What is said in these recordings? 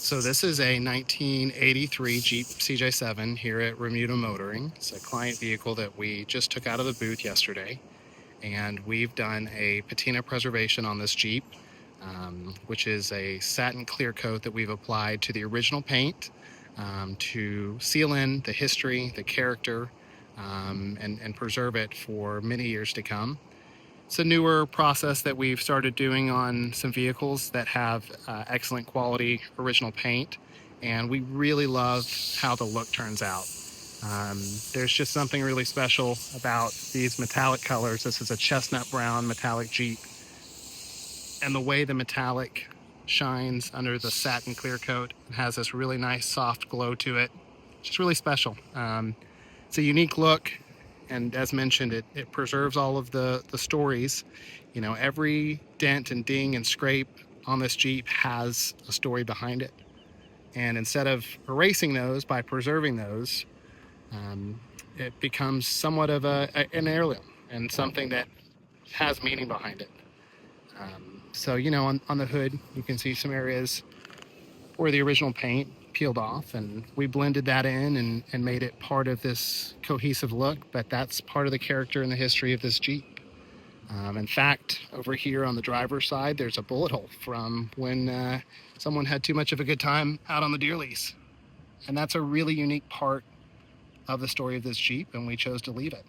So this is a 1983 Jeep CJ-7 here at REMUDA Motoring. It's a client vehicle that we just took out of the booth yesterday, and we've done a patina preservation on this Jeep, which is a satin clear coat that we've applied to the original paint to seal in the history, the character, and preserve it for many years to come. It's a newer process that we've started doing on some vehicles that have excellent quality original paint, and we really love how the look turns out. There's just something really special about these metallic colors. This is a chestnut brown metallic Jeep, and the way the metallic shines under the satin clear coat, it has this really nice soft glow to it. It's just really special. It's a unique look. And as mentioned, it preserves all of the stories. You know, every dent and ding and scrape on this Jeep has a story behind it. And instead of erasing those by preserving those, it becomes somewhat of an heirloom and something that has meaning behind it. So, you know, on the hood, you can see some areas where the original paint peeled off, and we blended that in and made it part of this cohesive look, but that's part of the character and the history of this Jeep. In fact, over here on the driver's side, there's a bullet hole from when someone had too much of a good time out on the deer lease. And that's a really unique part of the story of this Jeep, and we chose to leave it.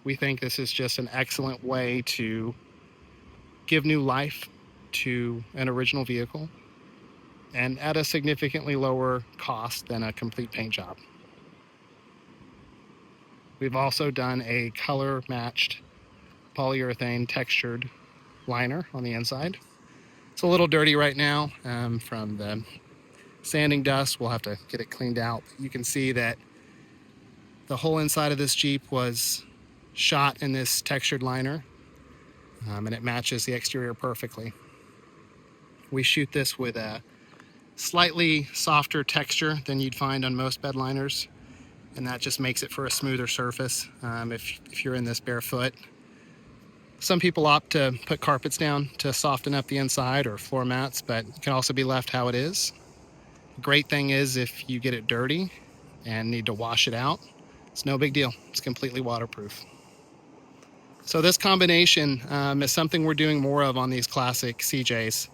We think this is just an excellent way to give new life to an original vehicle, and at a significantly lower cost than a complete paint job. We've also done a color matched polyurethane textured liner on the inside. It's a little dirty right now from the sanding dust. We'll have to get it cleaned out. You can see that the whole inside of this Jeep was shot in this textured liner, and it matches the exterior perfectly. We shoot this with a slightly softer texture than you'd find on most bed liners, and that just makes it for a smoother surface if you're in this barefoot. Some people opt to put carpets down to soften up the inside, or floor mats, but it can also be left how it is. The great thing is, if you get it dirty and need to wash it out, it's no big deal. It's completely waterproof. So this combination is something we're doing more of on these classic CJs.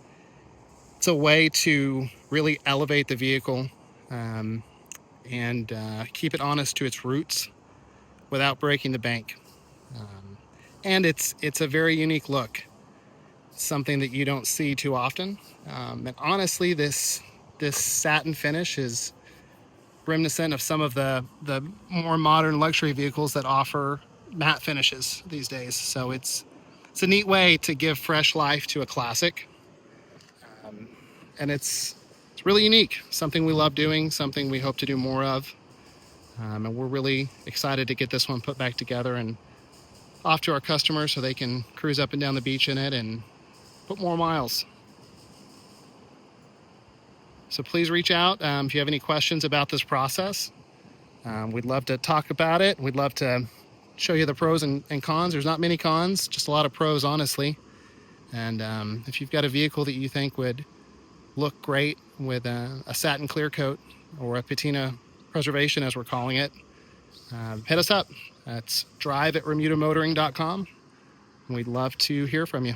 It's a way to really elevate the vehicle and keep it honest to its roots without breaking the bank. And it's a very unique look. It's something that you don't see too often. And honestly, this satin finish is reminiscent of some of the more modern luxury vehicles that offer matte finishes these days. So it's a neat way to give fresh life to a classic. And it's really unique, something we love doing, something we hope to do more of. And we're really excited to get this one put back together and off to our customers so they can cruise up and down the beach in it and put more miles. So please reach out if you have any questions about this process. We'd love to talk about it. We'd love to show you the pros and cons. There's not many cons, just a lot of pros, honestly. And if you've got a vehicle that you think would look great with a satin clear coat or a patina preservation, as we're calling it, hit us up. That's drive@remudamotoring.com. We'd love to hear from you.